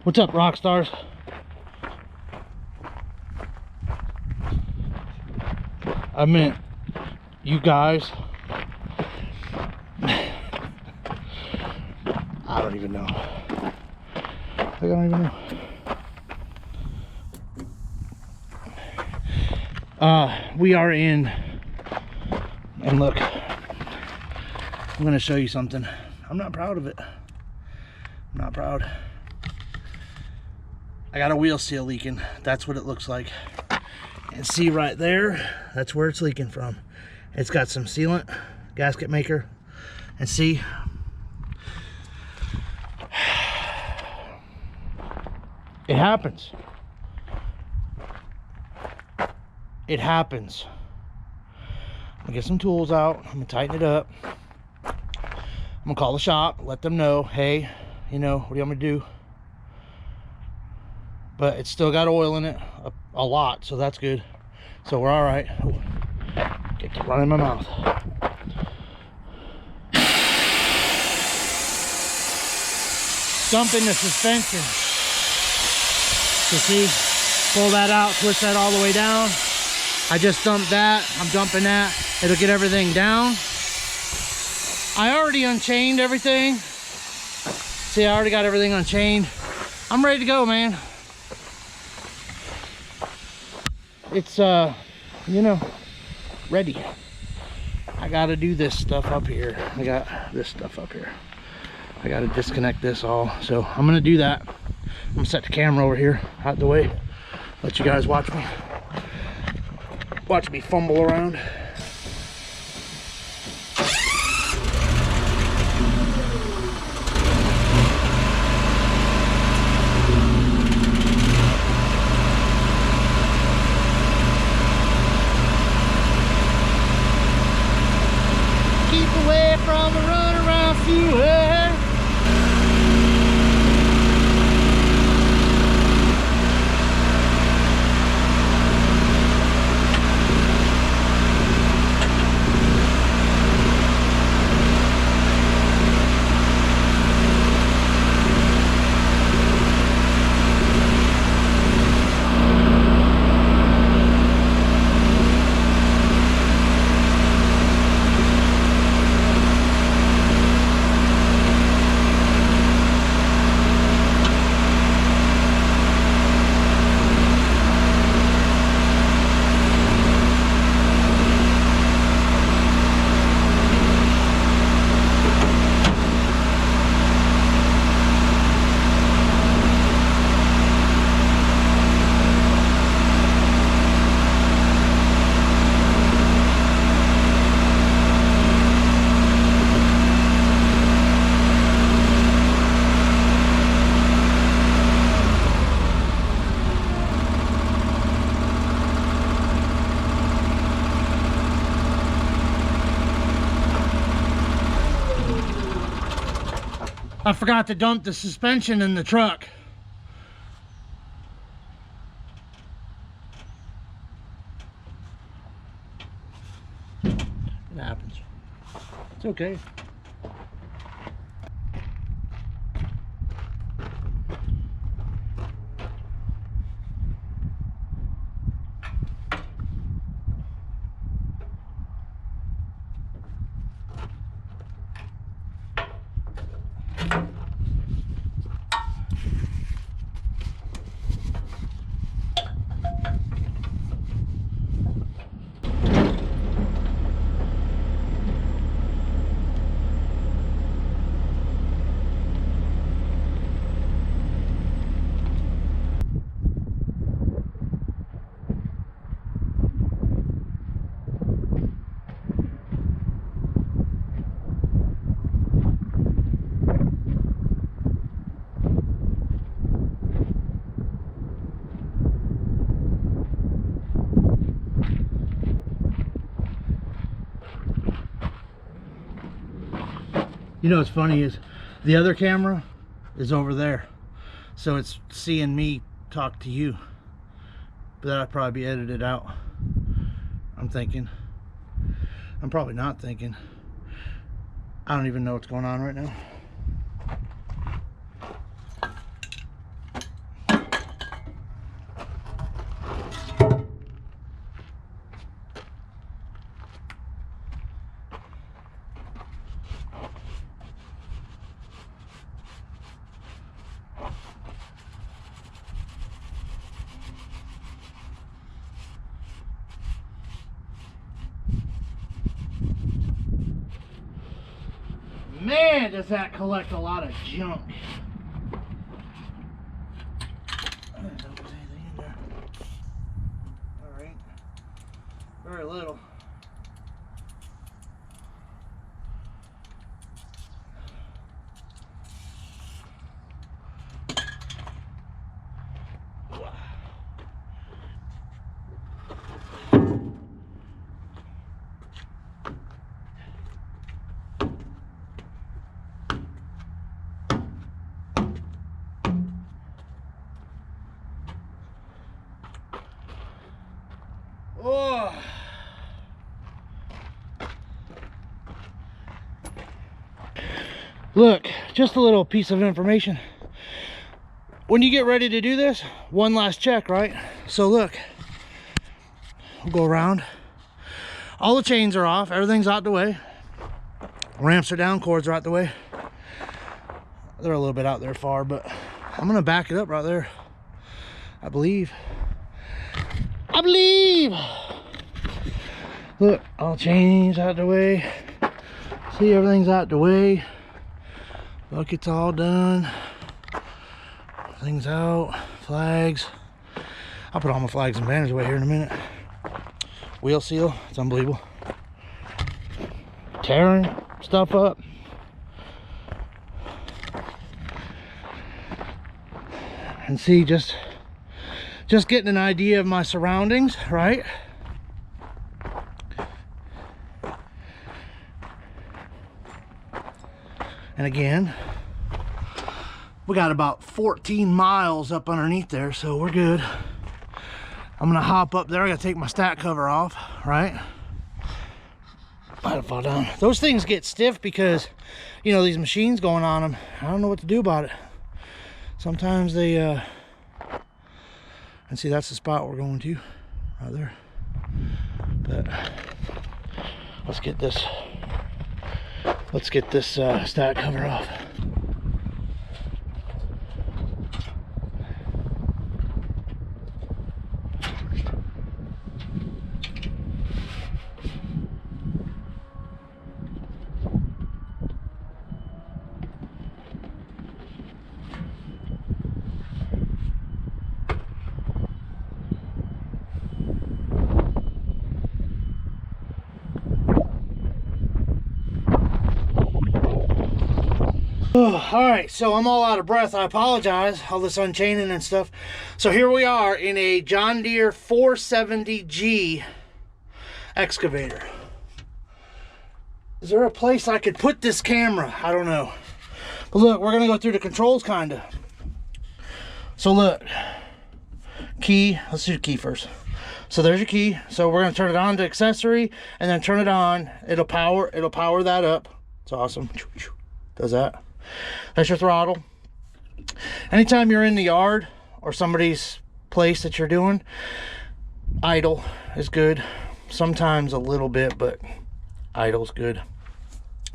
What's up, rock stars? I meant you guys. I don't even know. I don't even know. We are in, and look, I'm gonna show you something. I'm not proud of it. I'm not proud. I got a wheel seal leaking. That's what it looks like. And see right there, that's where it's leaking from. It's got some sealant, gasket maker, and see, it happens. It happens. I'm gonna get some tools out. I'm gonna tighten it up. I'm gonna call the shop, let them know, hey, you know, what do you want me to do? But it's still got oil in it, a lot, so that's good. So we're all right. Get to run in my mouth. Dumping the suspension. So see, pull that out, twist that all the way down. I just dumped that, I'm dumping that. It'll get everything down. I already unchained everything. See, I already got everything unchained. I'm ready to go, man. It's, you know, ready. I gotta do this stuff up here. I got this stuff up here. I gotta disconnect this all. So I'm gonna do that. I'm gonna set the camera over here, out the way. Let you guys watch me. Watch me fumble around. Keep away from the runaround fuel. I forgot to dump the suspension in the truck. It happens. It's okay. You know what's funny is the other camera is over there, so it's seeing me talk to you, but that'll probably be edited out. I'm thinking. I'm probably not thinking. I don't even know what's going on right now. Man, does that collect a lot of junk. I don't know if there's anything in there. Alright. Very little. Oh. Look, just a little piece of information. When you get ready to do this, one last check, right? So look, we'll go around. All the chains are off, everything's out the way. Ramps are down, cords are out the way. They're a little bit out there far, but I'm gonna back it up right there. I believe. Look, all chains out the way. See, everything's out the way. Bucket's all done. Things out. Flags. I'll put all my flags and banners away here in a minute. Wheel seal. It's unbelievable. Tearing stuff up. And see, just getting an idea of my surroundings, right? And again, we got about 14 miles up underneath there, so we're good. I'm gonna hop up there. I gotta take my stack cover off, right? Might fall down. Those things get stiff because, you know, these machines going on them. I don't know what to do about it. Sometimes they, and see, that's the spot we're going to, right there. But let's get this stack cover off. All right, so I'm all out of breath. I apologize, all this unchaining and stuff. So here we are in a John Deere 470G excavator. Is there a place I could put this camera? I don't know. But look, we're gonna go through the controls kinda. So look, key, let's do the key first. So there's your key. So we're gonna turn it on to accessory and then turn it on. It'll power that up. It's awesome. Does that. That's your throttle. Anytime you're in the yard or somebody's place that you're doing, idle is good. Sometimes a little bit, but idle's good.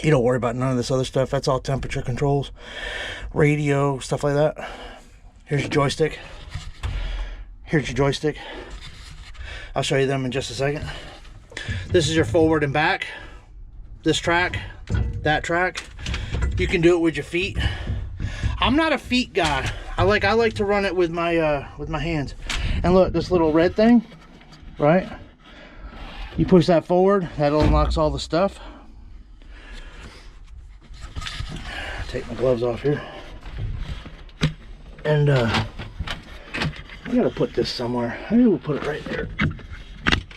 You don't worry about none of this other stuff. That's all temperature controls, radio, stuff like that. Here's your joystick. Here's your joystick. I'll show you them in just a second. This is your forward and back. This track, that track. You can do it with your feet. I'm not a feet guy. I like to run it with my hands. And look, this little red thing, right? You push that forward, that unlocks all the stuff. Take my gloves off here. And I gotta put this somewhere. Maybe we'll put it right there.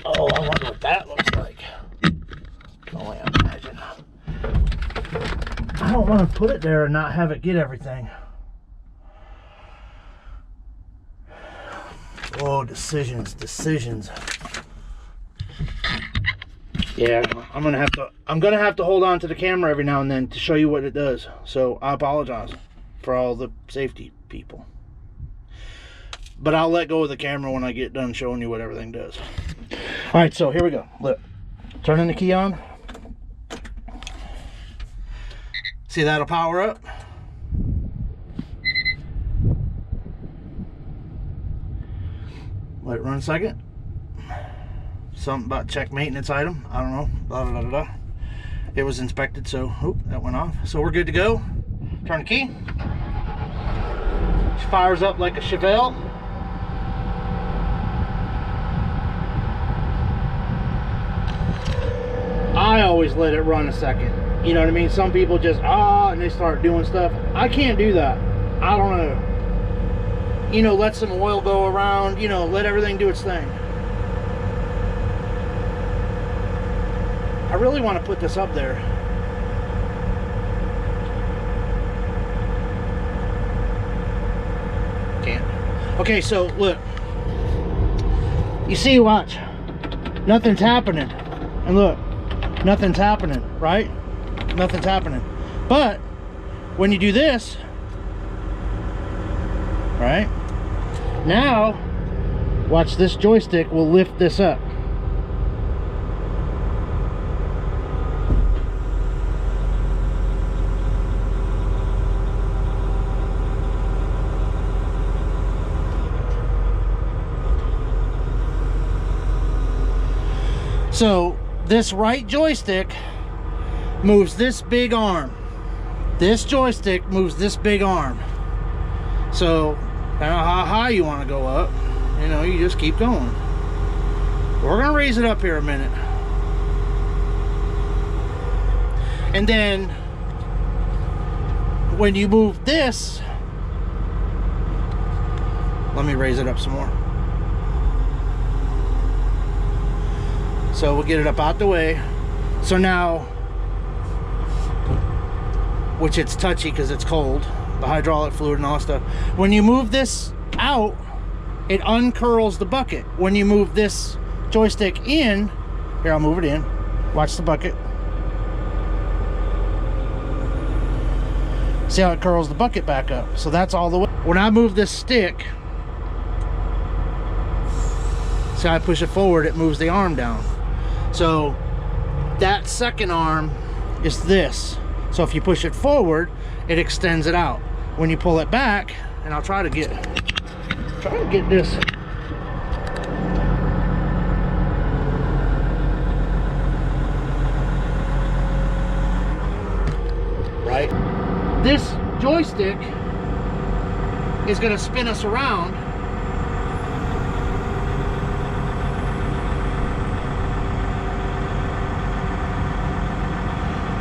Oh, I wonder what that looks like. Can only imagine. I don't want to put it there and not have it get everything. Oh, decisions. Yeah, I'm gonna have to hold on to the camera every now and then to show you what it does. So I apologize for all the safety people. But I'll let go of the camera when I get done showing you what everything does. All right, so here we go. Look, turning the key on. See, that'll power up. Let it run a second. Something about check maintenance item. I don't know. Blah, blah, blah, blah. it was inspected, so oh, that went off. So we're good to go. Turn the key. She fires up like a Chevelle. I always let it run a second. You know what I mean? Some people just, and they start doing stuff. I can't do that. I don't know. You know, let some oil go around, you know, let everything do its thing. I really want to put this up there. Can't. Okay, so look. You see, watch. Nothing's happening. And look, nothing's happening, right? Nothing's happening. But when you do this, right? Now, watch, this joystick will lift this up. So this right joystick moves this big arm. This joystick moves this big arm. So I don't know how high you want to go up. You know, you just keep going. We're gonna raise it up here a minute. And then when you move this, let me raise it up some more. So we'll get it up out the way. So now, which it's touchy because it's cold, the hydraulic fluid and all that stuff. When you move this out, it uncurls the bucket. When you move this joystick in, here, I'll move it in. Watch the bucket. See how it curls the bucket back up? So that's all the way. When I move this stick, see how I push it forward, it moves the arm down. So that second arm is this. So if you push it forward, it extends it out. When you pull it back, and I'll try to get this. Right? This joystick is going to spin us around.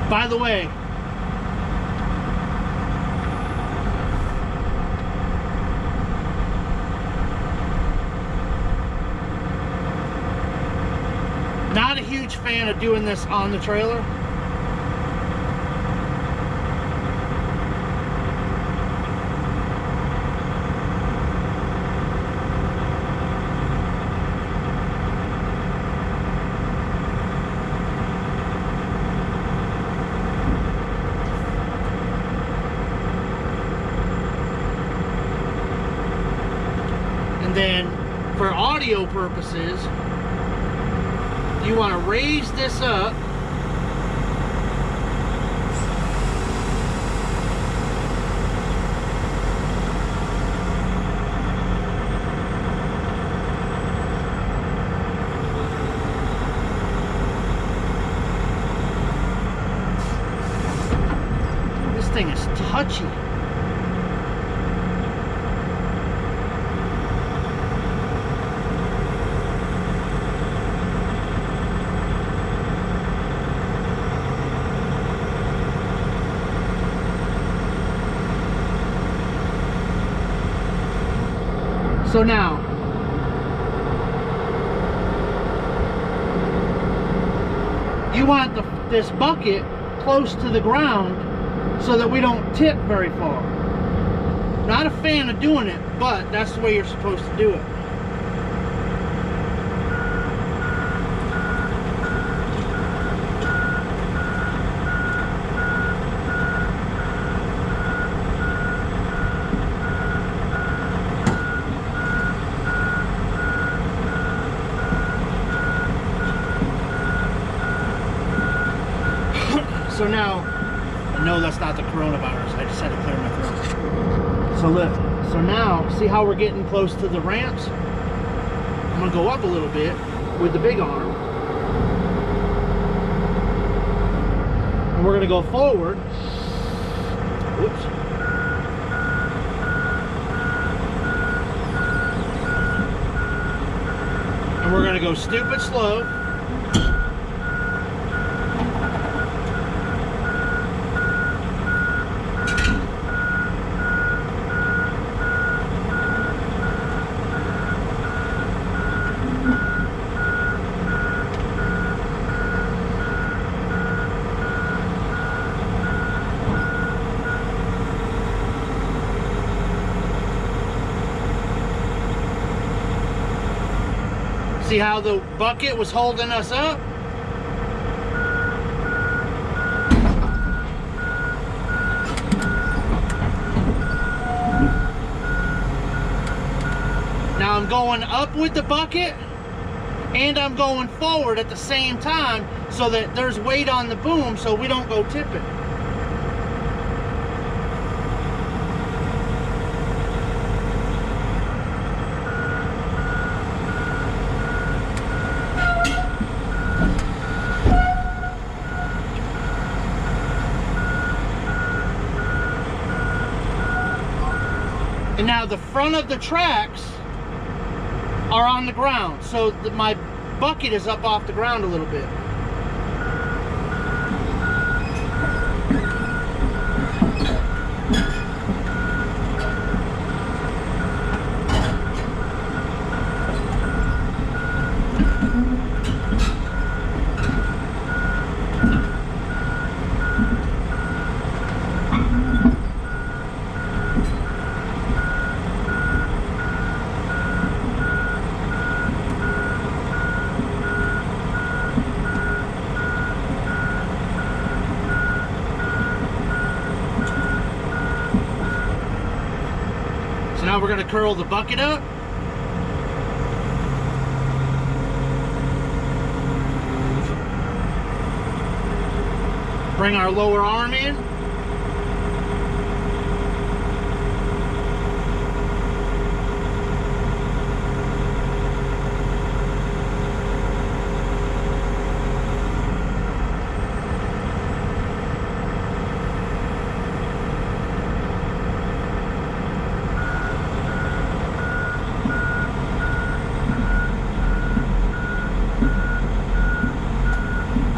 By the way, not a huge fan of doing this on the trailer. Then for audio purposes, you want to raise this up this thing is touchy. So now, you want this bucket close to the ground so that we don't tip very far. Not a fan of doing it, but that's the way you're supposed to do it. So now, no, that's not the coronavirus. I just had to clear my throat. So look, so now, see how we're getting close to the ramps? I'm gonna go up a little bit with the big arm. And we're gonna go forward. Whoops. And we're gonna go stupid slow. See how the bucket was holding us up? Now I'm going up with the bucket and I'm going forward at the same time so that there's weight on the boom so we don't go tipping. And now the front of the tracks are on the ground, so my bucket is up off the ground a little bit. Now we're going to curl the bucket up. Bring our lower arm in.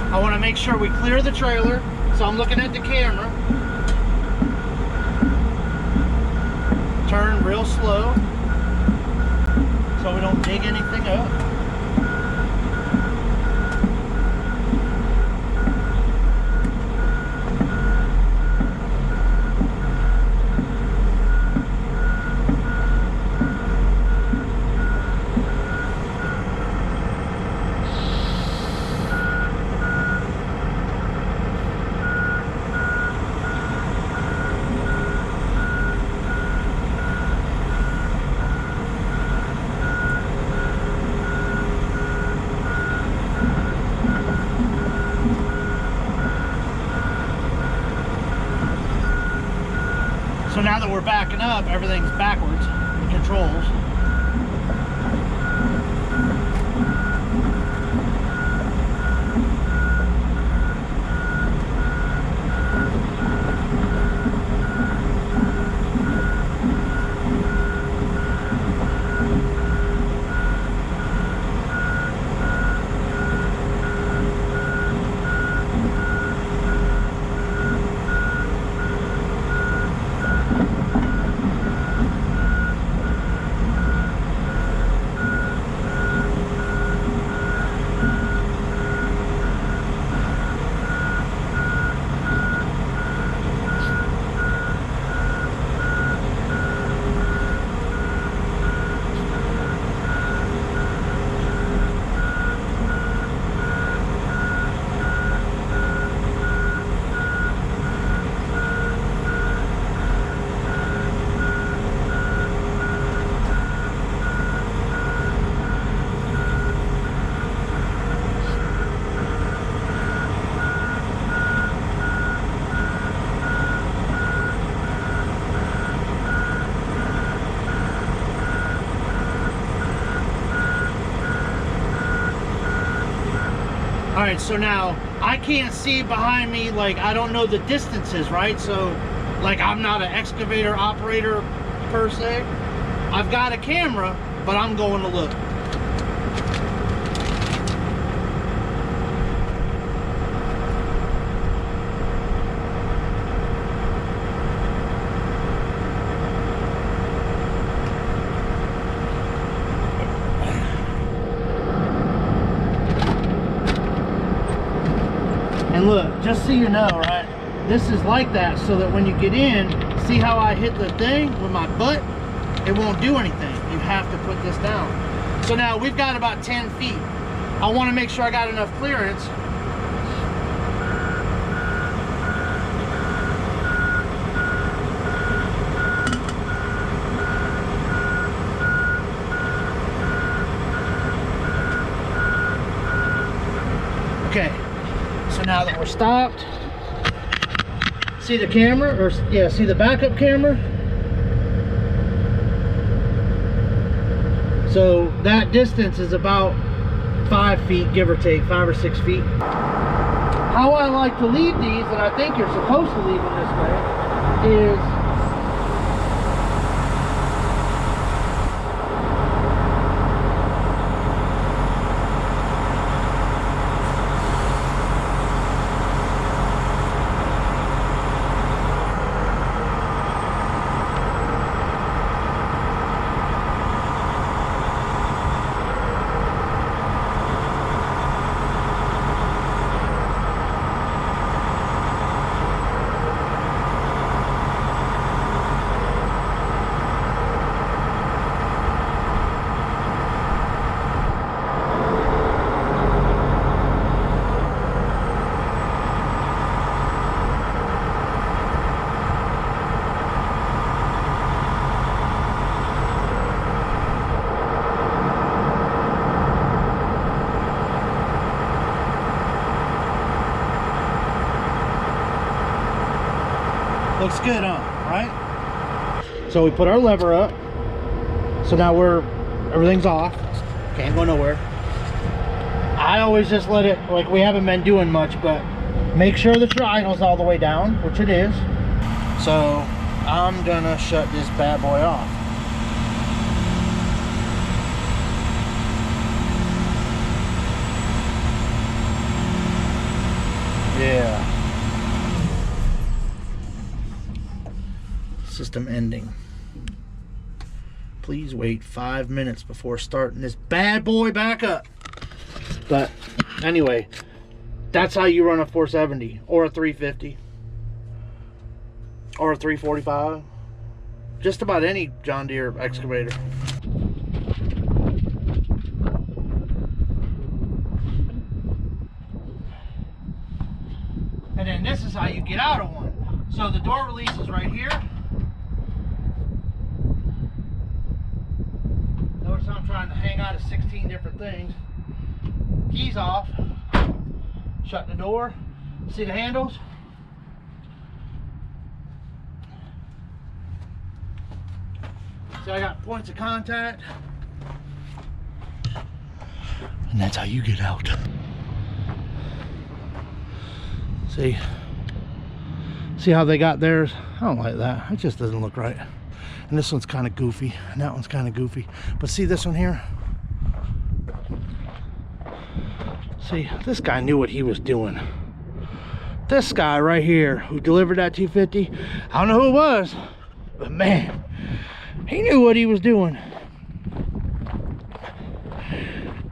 I want to make sure we clear the trailer, so I'm looking at the camera. Turn real slow so we don't dig anything up. So now that we're backing up, everything's backwards, the controls. All right, so now I can't see behind me, like I don't know the distances, right? So like I'm not an excavator operator per se. I've got a camera, but I'm going to look. And look, just so you know, right, this is like that so that when you get in, see how I hit the thing with my butt? It won't do anything. You have to put this down. So now we've got about 10 feet. I want to make sure I got enough clearance. Okay. So now that we're stopped, see the camera, or yeah, see the backup camera? So that distance is about 5 feet, give or take, 5 or 6 feet. How I like to leave these, and I think you're supposed to leave them this way, is looks good, huh? Right? So we put our lever up. So now everything's off. Can't go nowhere. I always just let it, like we haven't been doing much, but make sure that your idle's all the way down, which it is. So I'm gonna shut this bad boy off. Yeah. System ending. Please wait 5 minutes before starting this bad boy back up. But anyway, that's how you run a 470 or a 350 or a 345. Just about any John Deere excavator. And then this is how you get out of one. So the door release is right here. Notice I'm trying to hang out of 16 different things. Keys off. Shut the door. See the handles? See, I got points of contact. And that's how you get out. See how they got theirs? I don't like that. It just doesn't look right. And this one's kind of goofy, and that one's kind of goofy. But see this one here? See, this guy knew what he was doing. This guy right here who delivered that 250, I don't know who it was, but man, he knew what he was doing.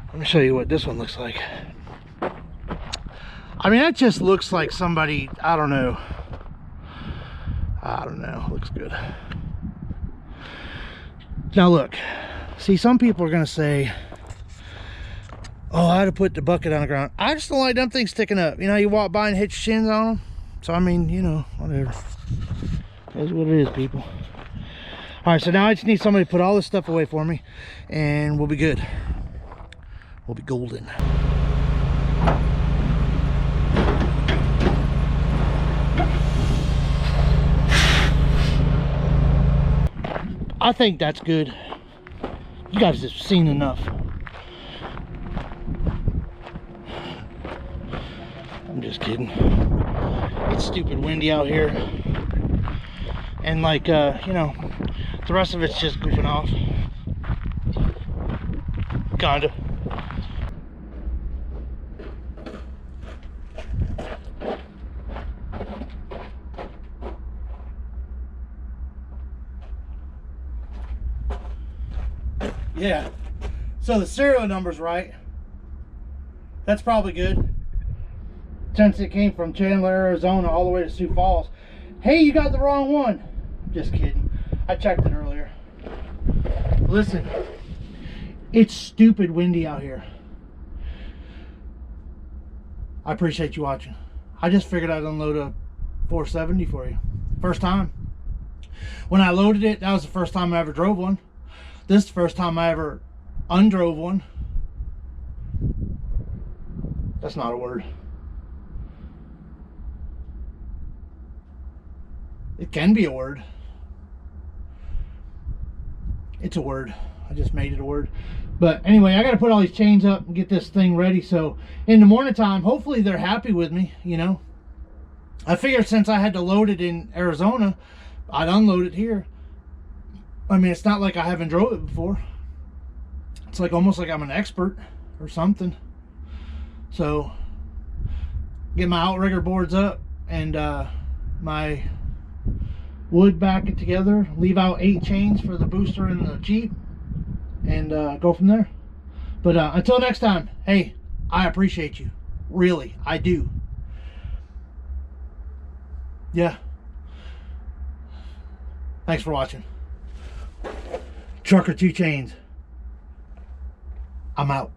Let me show you what this one looks like. I mean, that just looks like somebody, I don't know. Looks good. Now look, see, some people are gonna say, oh, I had to put the bucket on the ground. I just don't like them things sticking up. You know, you walk by and hit your shins on them. So I mean, you know, whatever. That's what it is, people. All right, so now I just need somebody to put all this stuff away for me, and we'll be good. We'll be golden. I think that's good. You guys have seen enough. I'm just kidding. It's stupid windy out here. And like, you know, the rest of it's just goofing off. Kinda. Yeah. So the serial number's right. That's probably good. Since it came from Chandler, Arizona all the way to Sioux Falls. Hey, you got the wrong one. Just kidding. I checked it earlier. Listen, it's stupid windy out here. I appreciate you watching. I just figured I'd unload a 470 for you. First time. When I loaded it, that was the first time I ever drove one. This is the first time I ever undrove one. That's not a word. It can be a word. It's a word. I just made it a word. But anyway, I got to put all these chains up and get this thing ready. So in the morning time, hopefully they're happy with me, you know. I figured since I had to load it in Arizona, I'd unload it here. I mean, it's not like I haven't drove it before. It's like almost like I'm an expert or something. So get my outrigger boards up and my wood back it together, leave out 8 chains for the booster and the Jeep, and go from there. But until next time, hey, I appreciate you. Really, I do. Yeah. Thanks for watching. Trucker 2 Chains. I'm out.